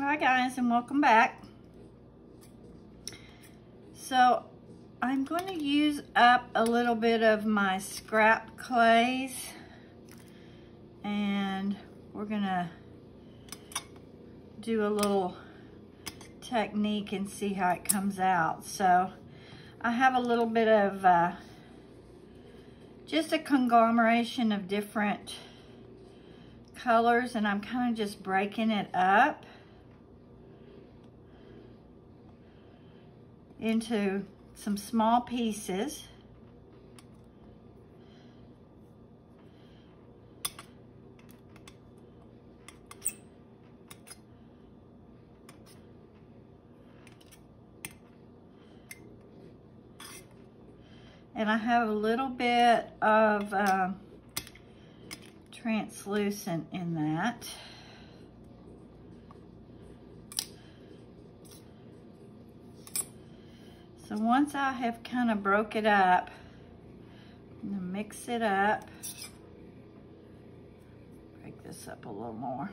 Hi guys, and welcome back. So I'm going to use up a little bit of my scrap clays, and we're going to do a little technique and see how it comes out. So I have a little bit of just a conglomeration of different colors, and I'm kind of just breaking it up into some small pieces. And I have a little bit of translucent in that. So once I have kind of broke it up, I'm gonna mix it up. Break this up a little more.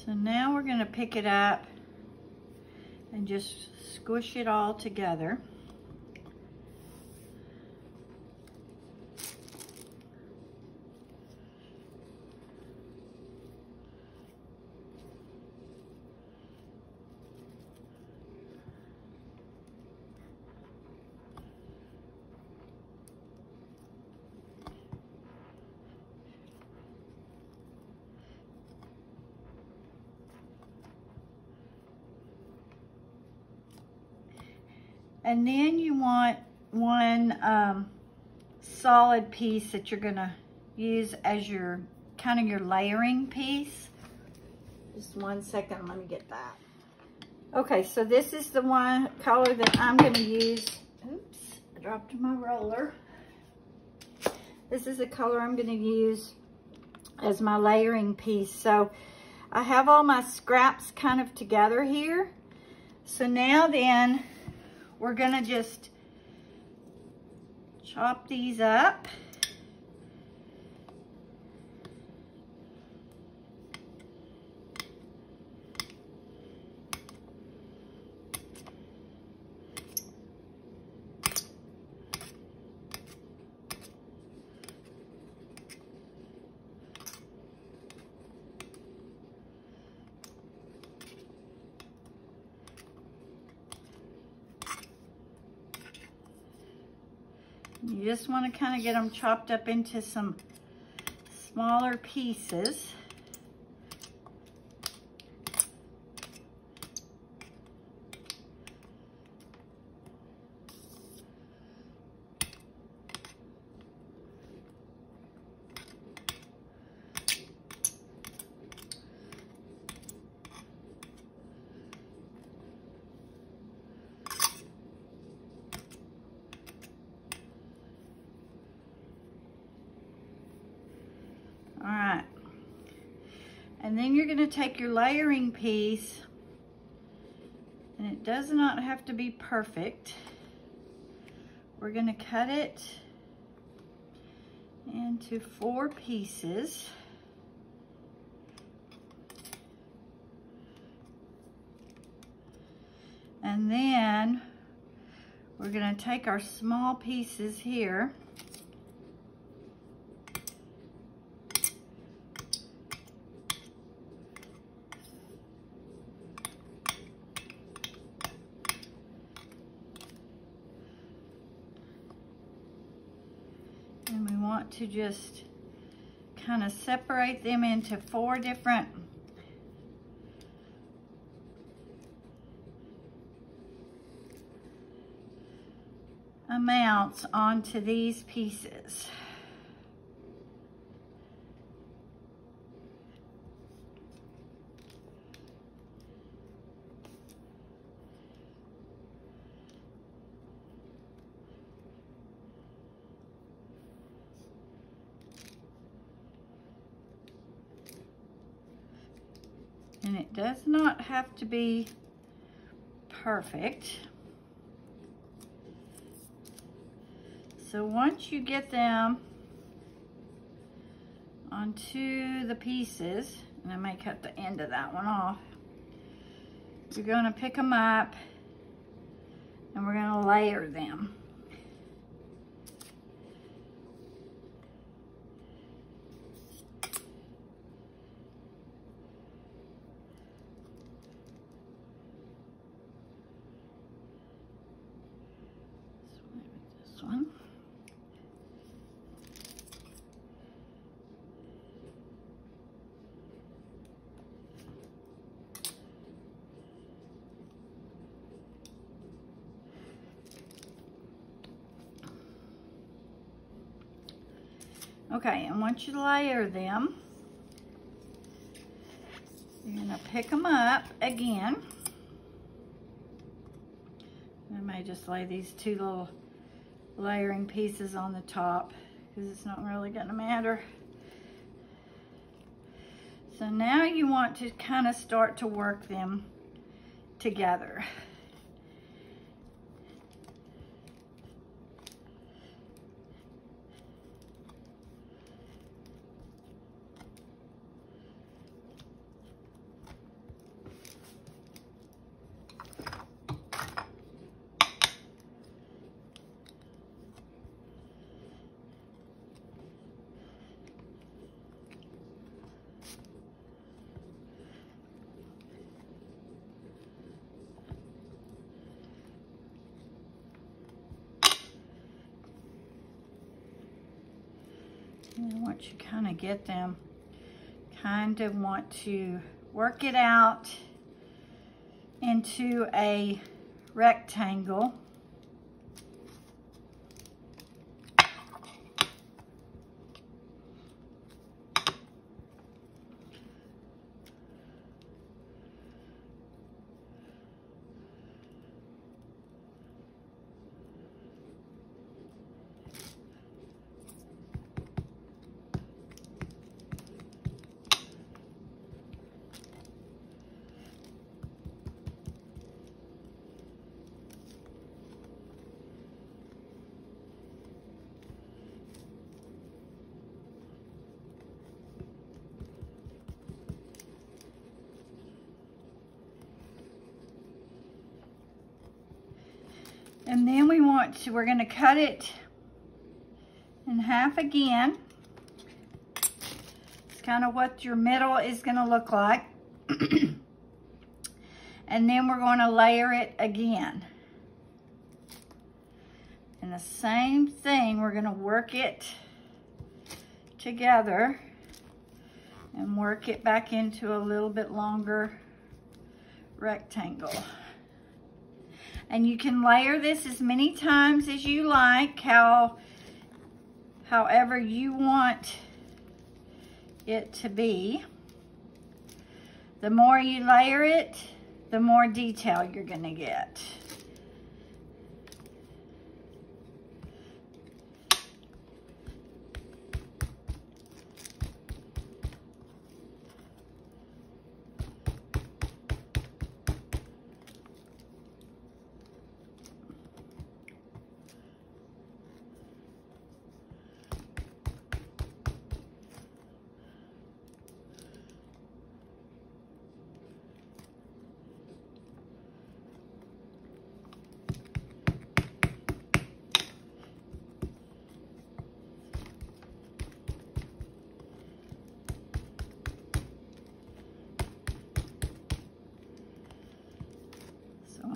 So now we're going to pick it up and just squish it all together. And then you want one solid piece that you're gonna use as your kind of your layering piece. Just 1 second, let me get that. Okay, so this is the one color that I'm gonna use. Oops, I dropped my roller. This is the color I'm gonna use as my layering piece. So I have all my scraps kind of together here. So now then, we're gonna just chop these up. You just want to kind of get them chopped up into some smaller pieces. All right, and then you're going to take your layering piece, and it does not have to be perfect. We're going to cut it into 4 pieces. And then we're going to take our small pieces here . And we want to just kind of separate them into 4 different amounts onto these pieces. And it does not have to be perfect. So once you get them onto the pieces, and I may cut the end of that one off, you're going to pick them up and we're going to layer them. This one. Okay, and once you layer them, you're going to pick them up again. I may just lay these two little layering pieces on the top because it's not really going to matter. So now you want to kind of start to work them together. And once you kind of get them, kind of want to work it out into a rectangle. And then we're going to cut it in half again. It's kind of what your middle is going to look like. And then we're going to layer it again. And the same thing, we're going to work it together and work it back into a little bit longer rectangle. And you can layer this as many times as you like, however you want it to be. The more you layer it, the more detail you're going to get.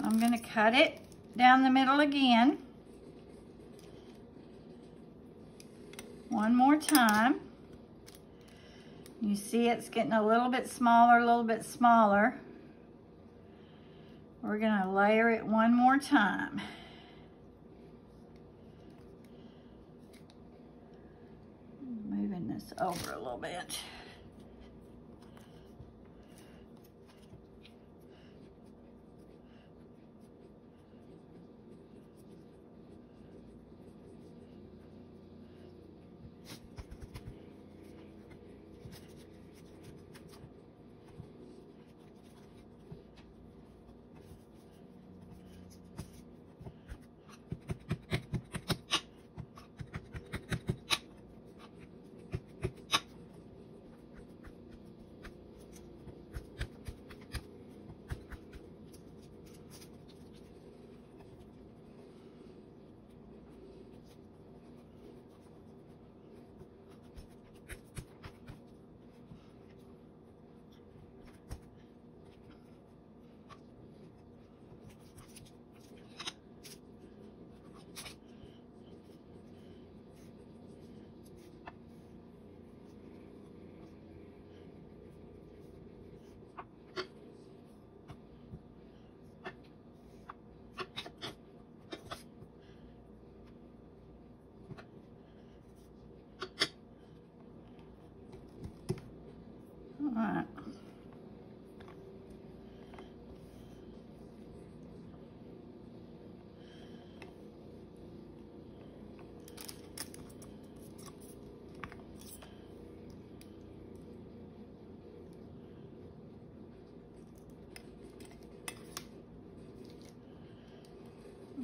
I'm going to cut it down the middle again. One more time. You see it's getting a little bit smaller, a little bit smaller. We're going to layer it one more time. Moving this over a little bit. All right.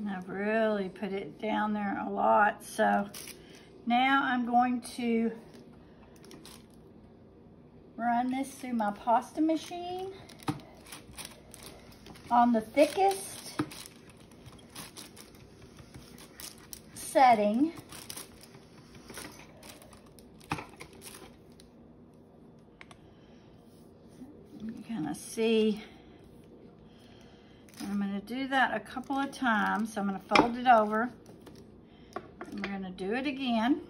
I've really put it down there a lot. So now I'm going to run this through my pasta machine on the thickest setting. You kind of see. I'm going to do that a couple of times. So I'm going to fold it over. And we're going to do it again.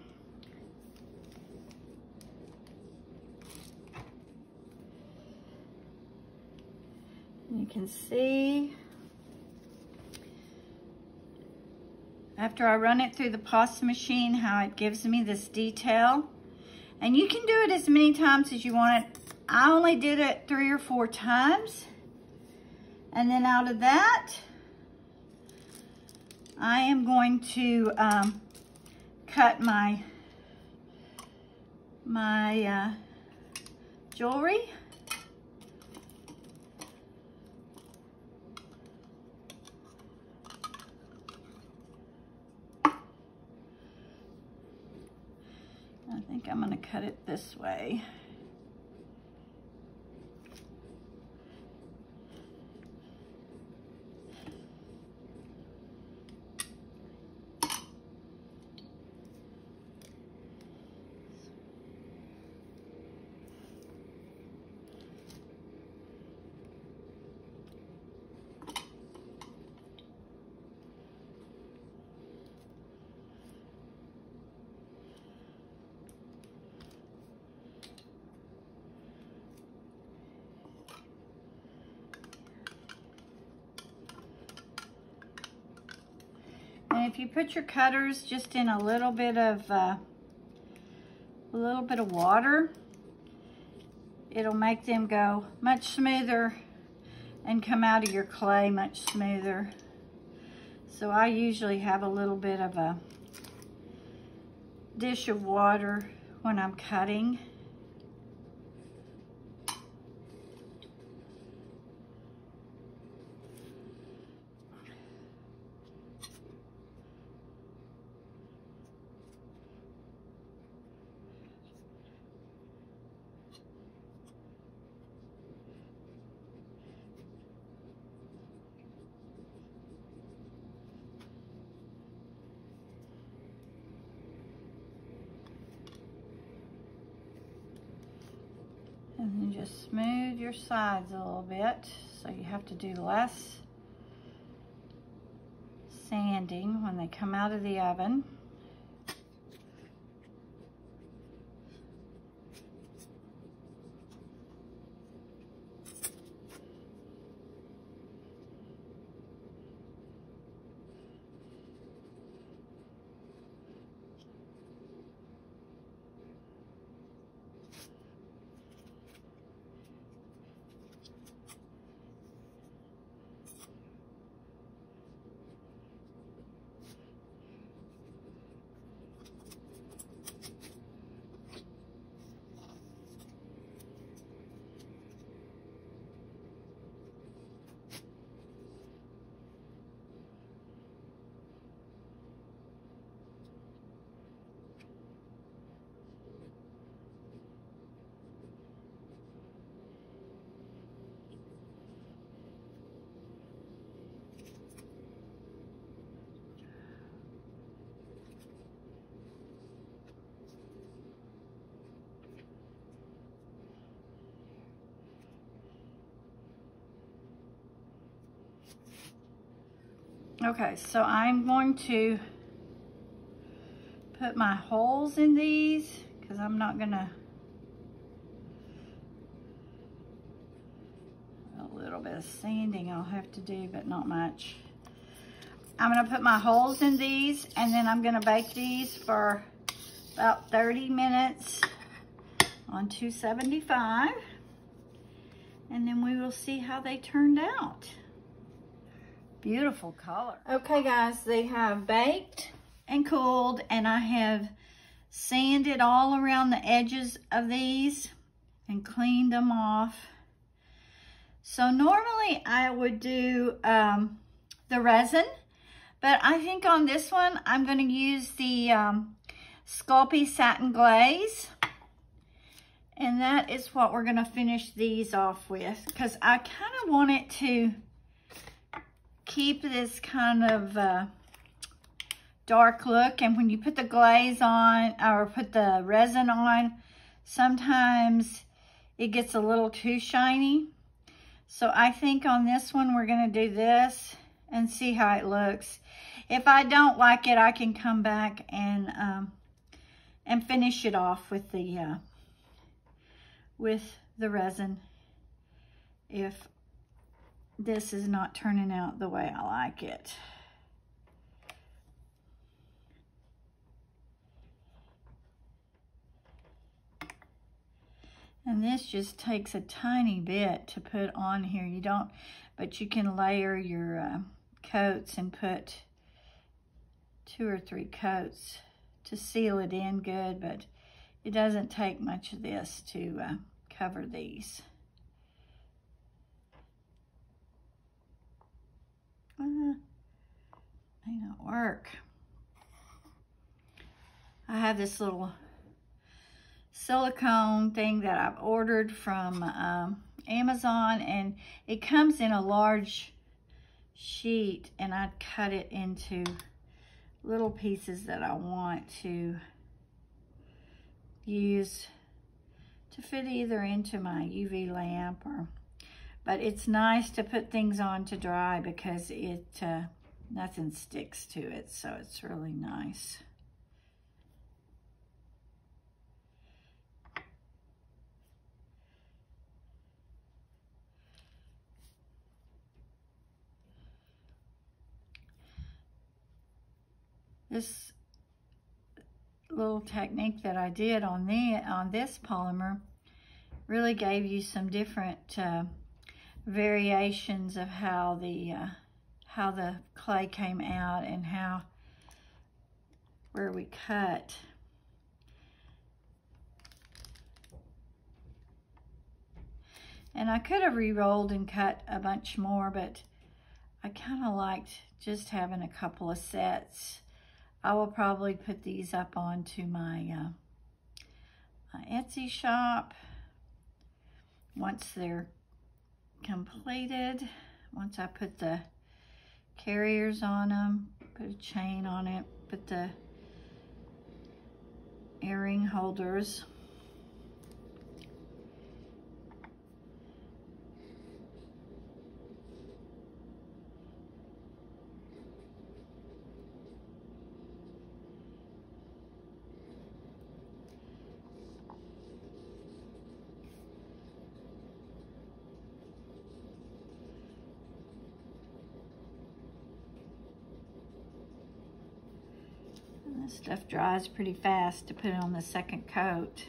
You can see after I run it through the pasta machine how it gives me this detail. And you can do it as many times as you want it. I only did it 3 or 4 times. And then out of that, I am going to cut my jewelry. I think I'm going to cut it this way. And if you put your cutters just in a little bit of water, it'll make them go much smoother and come out of your clay much smoother. So I usually have a little bit of a dish of water when I'm cutting. And then just smooth your sides a little bit, so you have to do less sanding when they come out of the oven. Okay, so I'm going to put my holes in these because I'm not gonna, a little bit of sanding I'll have to do, but not much. I'm gonna put my holes in these and then I'm gonna bake these for about 30 minutes on 275. and then we will see how they turned out. Beautiful color. Okay guys, they have baked and cooled, and I have sanded all around the edges of these and cleaned them off. So normally I would do the resin, but I think on this one I'm going to use the Sculpey Satin Glaze. And that is what we're going to finish these off with, because I kind of want it to keep this kind of dark look. And when you put the glaze on or put the resin on, sometimes it gets a little too shiny. So I think on this one we're going to do this and see how it looks. If I don't like it, I can come back and finish it off with the resin if this is not turning out the way I like it. And this just takes a tiny bit to put on here. You don't, but you can layer your coats and put 2 or 3 coats to seal it in good, but it doesn't take much of this to cover these. May not work. I have this little silicone thing that I've ordered from Amazon, and it comes in a large sheet, and I cut it into little pieces that I want to use to fit either into my UV lamp or, but it's nice to put things on to dry because it nothing sticks to it, so it's really nice. This little technique that I did on this polymer really gave you some different variations of how the clay came out and where we cut. And I could have re-rolled and cut a bunch more, but I kind of liked just having a couple of sets. I will probably put these up onto my Etsy shop once they're completed. Once I put the carriers on them, put a chain on it, put the earring holders. This stuff dries pretty fast to put on the second coat.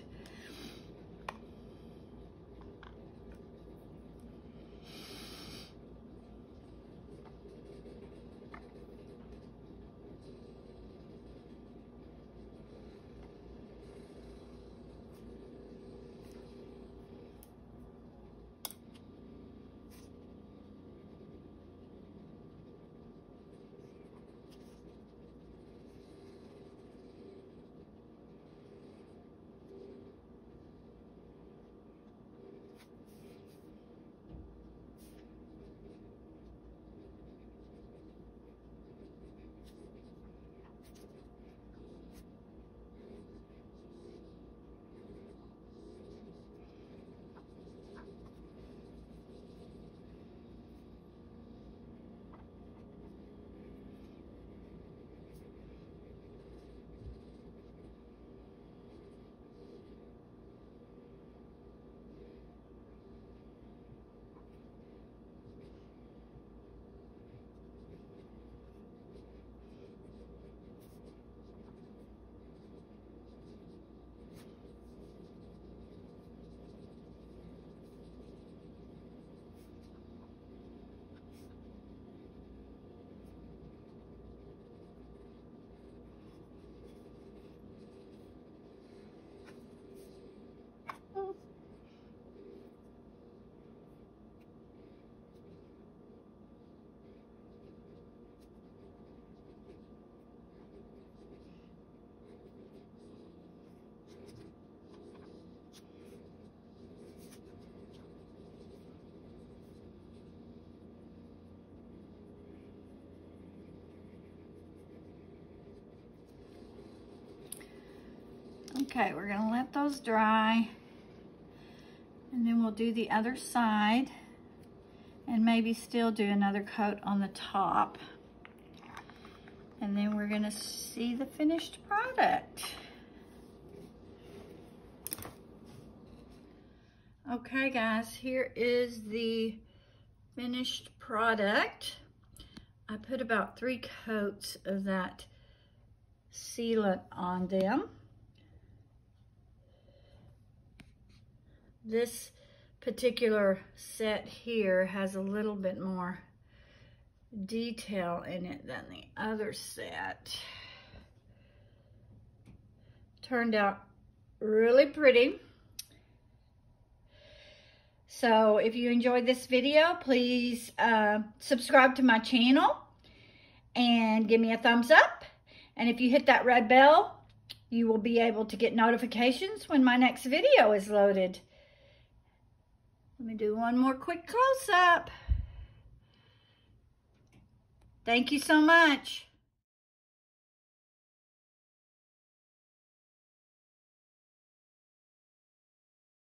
Okay, we're gonna let those dry, and then we'll do the other side and maybe still do another coat on the top. And then we're gonna see the finished product. Okay guys, here is the finished product. I put about 3 coats of that sealant on them. This particular set here has a little bit more detail in it than the other set. Turned out really pretty. So if you enjoyed this video, please subscribe to my channel and give me a thumbs up. And if you hit that red bell, you will be able to get notifications when my next video is loaded. Let me do one more quick close-up. Thank you so much.